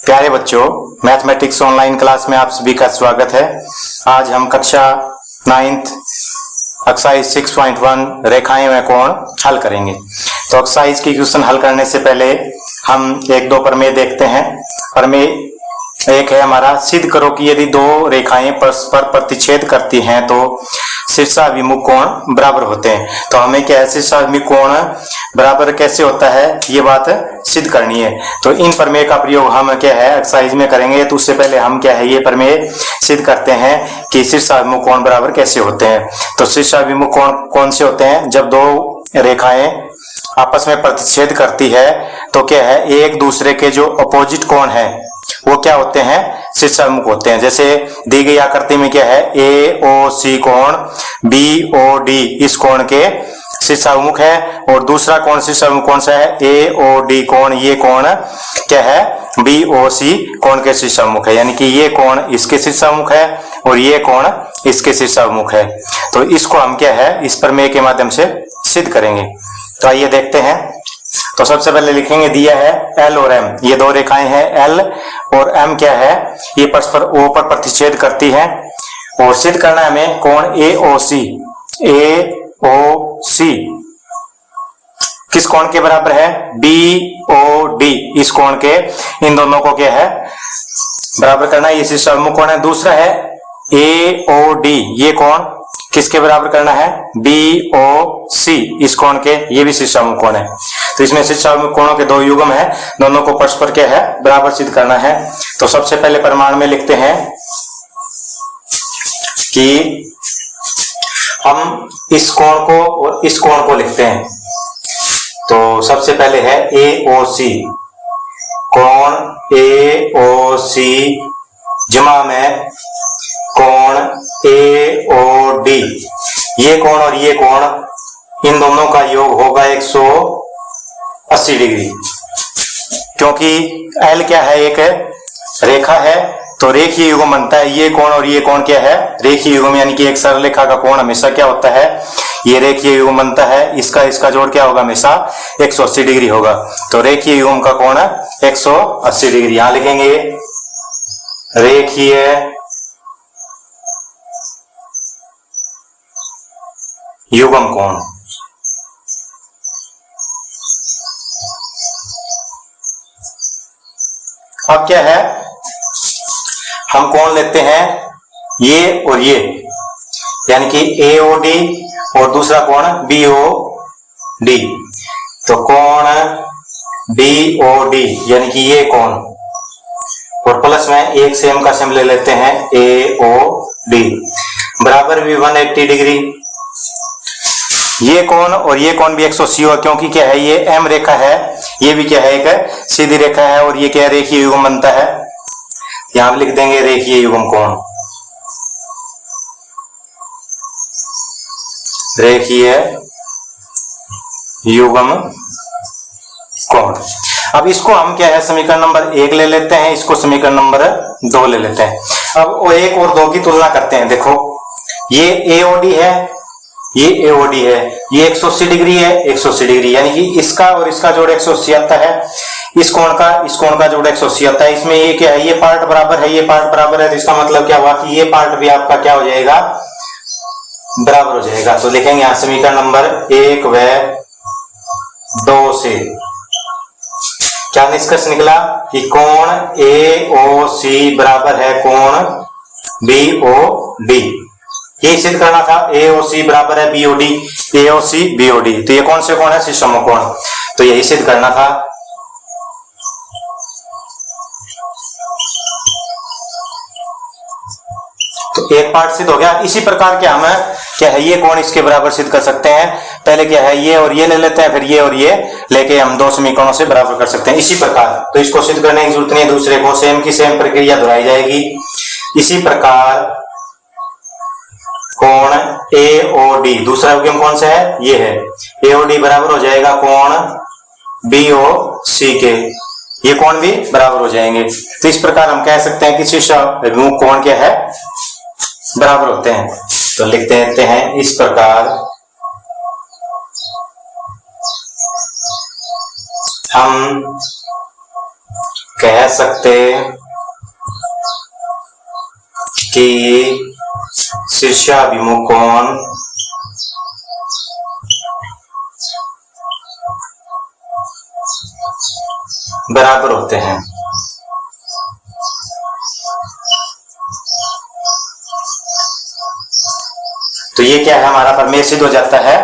प्यारे बच्चों, mathematics online class में आप सभी का स्वागत है। आज हम कक्षा 9th एक्सरसाइज 6.1 रेखाएं व कोण हल करेंगे। तो एक्सरसाइज की क्वेश्चन हल करने से पहले हम एक दो प्रमेय देखते हैं। प्रमेय एक है हमारा, सिद्ध करो कि यदि दो रेखाएं परस्पर प्रतिच्छेद करती हैं तो शीर्षाभिमुख कोण बराबर होते हैं। तो हमें क्या है, शीर्षाभिमुख कोण बराबर कैसे होता है ये बात सिद्ध करनी है। तो इन प्रमेय का प्रयोग हम क्या है एक्सरसाइज में करेंगे। तो उससे पहले हम क्या है ये प्रमेय सिद्ध करते हैं कि शीर्षाभिमुख कोण बराबर कैसे होते हैं। तो शीर्षाभिमुख कोण कौन से होते हैं? जब दो रेखाएं आपस में प्रतिच्छेद करती है तो क्या है, एक दूसरे के जो अपोजिट कोण है वो क्या होते हैं, शीर्षाभिमुख होते हैं। जैसे दी गई आकृति में क्या है, AOC कोण BOD इस कोण के शीर्षाभिमुख है, और दूसरा कोण शीर्षाभिमुख कौन सा है, AOD कोण, ये कोण क्या है, BOC कोण के शीर्षाभिमुख है। यानी कि ये कोण इसके शीर्षाभिमुख है और ये कोण इसके शीर्षाभिमुख है। तो इसको हम क्या है इस प्रमेय के माध्यम से सिद्ध करेंगे। तो आइए देखते हैं। तो सबसे पहले लिखेंगे, दिया है L और M, ये दो रेखाएं हैं L और M क्या है, ये परस्पर O पर प्रतिच्छेद करती है। और सिद्ध करना है हमें कोण AOC किस कोण के बराबर है, BOD इस कोण के, इन दोनों को क्या है बराबर करना है। ये शीर्षाभिमुख कोण है। दूसरा है AOD, ये कोण किसके बराबर करना है, BOC इस कोण के, ये भी शीर्षाभिमुख कोण है। तो इसमें शीर्षाभिमुख कोणों के दो युग्म है, दोनों को परस्पर क्या है बराबर सिद्ध करना है। तो सबसे पहले प्रमाण में लिखते हैं कि हम इस कोण को और इस कोण को लिखते हैं। तो सबसे पहले है AOC, कोण AOC जमा में कोण AOD, ये कोण और ये कोण इन दोनों का योग होगा 180 डिग्री। क्योंकि L क्या है, एक रेखा है, तो रेखीय युग्म बनता है। ये कोण और ये कोण क्या है, रेखीय युग्म, यानी कि एक सरल रेखा का कोण हमेशा क्या होता है, ये रेखीय युग्म बनता है। इसका जोड़ क्या होगा, हमेशा 180 डिग्री होगा। तो रेखीय युग्म का कोण 180 डिग्री। यहां लिखेंगे रेखीय युग्म कोण। अब क्या है, हम कोण लेते हैं ये और ये, यानी कि AOD और दूसरा कोण BOD। तो कोण BOD यानी कि ये कोण, और प्लस में एक से m का सेम ले लेते हैं AOD, बराबर भी 180 डिग्री। ये कोण और ये कोण भी 180 होगा, क्योंकि क्या है ये M रेखा है, ये भी क्या है एक सीधी रेखा है, और ये क्या रेखीय युग्म बनता है। यहां लिख देंगे रेखीय युग्म कोण, रेखीय युग्म कोण। अब इसको हम क्या है समीकरण नंबर 1 ले लेते हैं, इसको समीकरण नंबर 2 ले लेते हैं। अब 1 और 2 की तुलना करते हैं। देखो ये AOD है, ये AOD है, ये 180 डिग्री है, 180 डिग्री, यानी कि इसका और इसका जोड़ 180 आता है, इस कोण का जोड़ 180 आता है। इसमें ये क्या है, ये पार्ट बराबर है, ये पार्ट बराबर है, तो इसका मतलब क्या हुआ कि ये पार्ट भी आपका क्या हो जाएगा, बराबर हो जाएगा। तो लिखेंगे यहां समीकरण नंबर 1 व 2 से क्या निष्कर्ष निकला कि कोण AOC बराबर है कोण BOD। ये सिद्ध करना था, AOC बराबर है BOD, AOC BOD। तो ये कौन से कोण है, शीर्षाभिमुख कोण, तो यही सिद्ध करना था। तो एक पार्ट सिद्ध हो गया। इसी प्रकार के हम क्या है ये कोण इसके बराबर सिद्ध कर सकते हैं। पहले क्या है ये और ये ले लेते हैं, फिर ये और ये लेके हम दो समीकरणों से बराबर कर सकते हैं इसी प्रकार। तो इसको सिद्ध करने की जरूरत नहीं, दूसरे को सेम की सेम प्रक्रिया दोहराई जाएगी। इसी प्रकार कोण AOD, दूसरा युग्म कौन सा है, ये है AOD, बराबर हो जाएगा कोण BOC के, ये कोण भी बराबर हो जाएंगे। तो इस प्रकार हम कह सकते हैं कि शीर्षाभिमुख कोण क्या है, बराबर होते हैं। तो लिख देते हैं इस प्रकार हम कह सकते कि शीर्षाभिमुख कोण बराबर होते हैं। तो ये क्या है, हमारा प्रमेय सिद्ध हो जाता है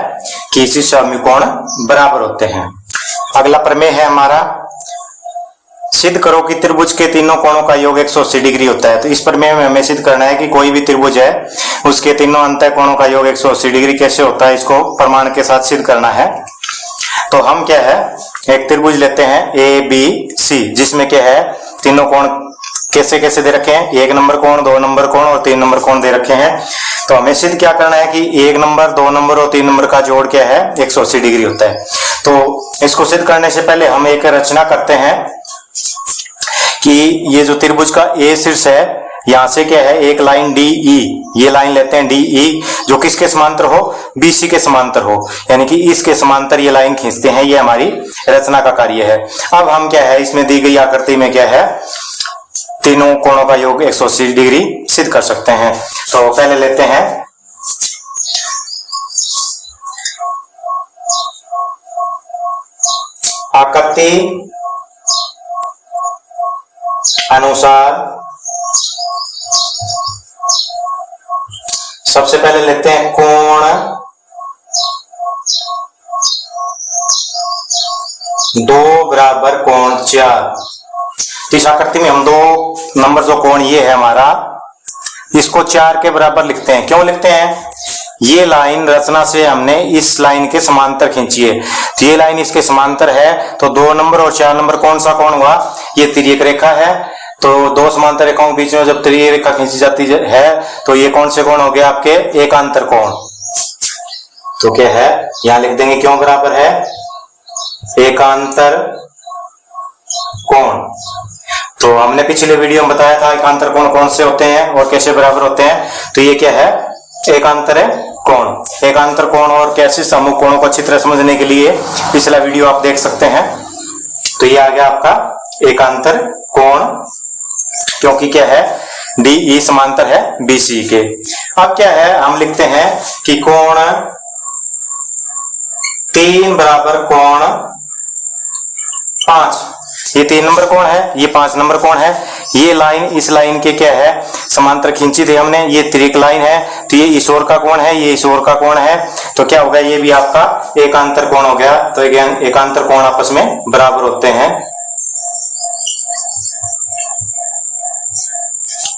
कि शीर्षाभिमुख कोण बराबर होते हैं। अगला प्रमेय है हमारा, सिद्ध करो कि त्रिभुज के तीनों कोणों का योग 180 डिग्री होता है। तो इस प्रमेय में हमें सिद्ध करना है कि कोई भी त्रिभुज है उसके तीनों अंतः कोणों का योग 180 डिग्री कैसे होता है, इसको प्रमाण के साथ सिद्ध करना है। तो हम क्या है, एक त्रिभुज लेते हैं ABC, जिसमें क्या है तीनों कोण कैसे कैसे दे रखे हैं, 1 नंबर कोण, 2 नंबर कोण और 3 नंबर कोण दे रखे हैं। तो हमें सिद्ध क्या करना है कि 1 नंबर, 2 नंबर और 3 नंबर का जोड़ क्या है 180 डिग्री होता है। तो इसको सिद्ध करने से पहले हम एक रचना करते हैं कि ये जो त्रिभुज का ए शीर्ष है, यहां से क्या है एक लाइन DE, ये लाइन लेते हैं DE, जो किसके समांतर हो, BC के समांतर हो, यानी कि इसके समांतर ये लाइन खींचते हैं। ये हमारी रचना का कार्य है। अब हम क्या है, इसमें दी गई आकृति में क्या है तीनों कोणों का योग 180 डिग्री सिद्ध कर सकते हैं। तो पहले लेते हैं आकृति अनुसार, सबसे पहले लेते हैं कोण 2 बराबर कोण 4। तो इस आकृति में हम 2 नंबर जो कोण ये है हमारा, इसको 4 के बराबर लिखते हैं। क्यों लिखते हैं, ये लाइन रचना से हमने इस लाइन के समांतर खींची है। तो ये लाइन इसके समांतर है, तो 2 नंबर और 4 नंबर कौन सा कोण हुआ, ये तिर्यक रेखा है। तो 2 समांतर रेखाओं के बीच में जब तिर्यक रेखा खींची जाती है तो ये कौन से कोण हो गया आपके एकांतर कोण। तो क्या है, यहां लिख देंगे क्यों बराबर है, एकांतर कोण। तो हमने पिछले वीडियो में बताया था एकांतर कोण कौन से होते हैं और कैसे बराबर होते हैं। तो ये क्या है, एकांतर कोण। एकांतर कोण और कैसे समूह कोणों को अच्छी तरह समझने के लिए पिछला वीडियो आप देख सकते हैं। तो ये आ गया आपका एकांतर कोण, क्योंकि क्या है DE समांतर है BC के। अब क्या है, हम लिखते हैं कि कोण 3 बराबर कोण 5। ये 3 नंबर कोण है, ये 5 नंबर कोण है। ये लाइन इस लाइन के क्या है समांतर खींची थी हमने, ये तिर्यक लाइन है। तो ये इस ओर का कोण है, ये इस ओर का कोण है। तो क्या होगा, ये भी आपका एकांतर कोण हो गया। तो एकांतर कोण आपस में बराबर होते हैं।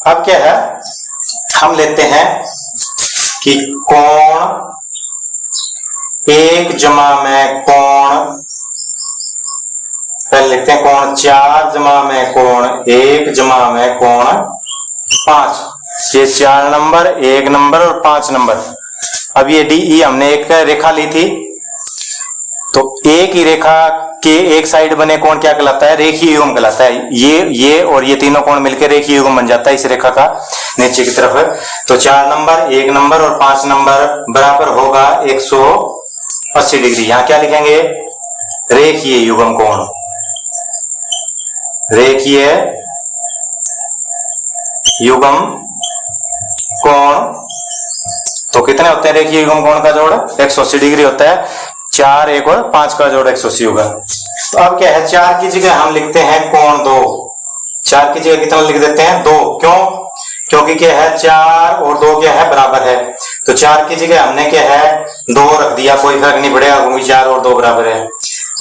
अब क्या है, हम लेते हैं कि कोण 1 जमा में कोण, पहले लिखते हैं कोण 4 जमा में कोण 1 जमा में कोण 5। ये 4 नंबर, 1 नंबर और 5 नंबर। अब ये DE हमने एक रेखा ली थी, तो एक ही रेखा के एक साइड बने कोण क्या कहलाता है, रेखीय युग्म कहलाता है। ये और ये तीनों कोण मिलकर रेखीय युग्म बन जाता है इस रेखा का नीचे की तरफ। तो 4 नंबर, 1 नंबर और 5 नंबर बराबर होगा 180 डिग्री। यहां क्या लिखेंगे, रेखीय युग्म कोण, रेखीय युग्म कोण। तो कितने होते हैं रेखीय युग्म कोण का जोड़, 180 डिग्री होता है। 4, 1 और 5 का जोड़ 180 होगा। तो अब क्या है, 4 की जगह हम लिखते हैं कोण 2। 4 की जगह कितना लिख देते हैं, 2। क्यों, क्योंकि क्या है 4 और 2 क्या है बराबर है। तो 4 की जगह हमने क्या है 2 रख दिया, कोई फर्क नहीं पड़ेगा क्योंकि 4 और 2 बराबर है।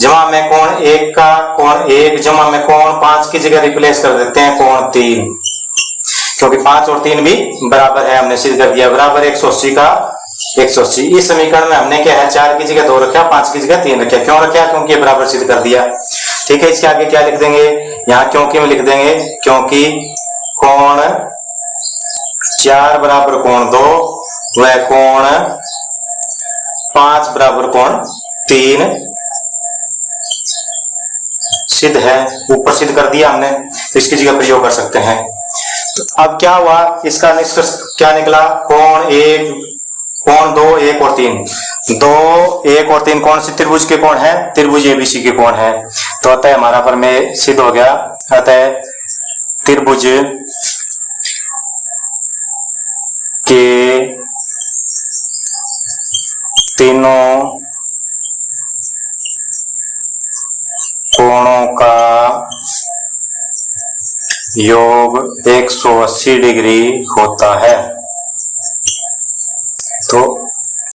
जमा में कोण 1 का कोण 1 जमा में कोण 5 की जगह रिप्लेस कर देते हैं कोण 3, क्योंकि 5 और 3 भी बराबर है। हमने सिद्ध कर दिया बराबर 180 का 180। इस समीकरण में हमने क्या है 4 की जगह 2 रखा, 5 की जगह 3 रखा। क्यों रखा, क्योंकि ये बराबर सिद्ध कर दिया। ठीक है, इसके आगे क्या लिख देंगे, यहाँ क्योंकि में लिख देंगे, क्योंकि कोण 4 बराबर कोण 2 व कोण 5 बराबर कोण 3 सिद्ध है। ऊपर सिद्ध कर दिया हमने, तो इसकी जगह प्रयोग कर सकते हैं। तो अब क्या हुआ, इसका निष्कर्ष क्या निकला, कोण 1, कोण 2, 1 और 3। दो, एक और तीन कौन सी त्रिभुज के कोण है? त्रिभुज एबीसी के कोण है। तो अतः हमारा प्रमेय सिद्ध हो गया। अतः त्रिभुज के तीनों कोणों का योग 180 डिग्री होता है। तो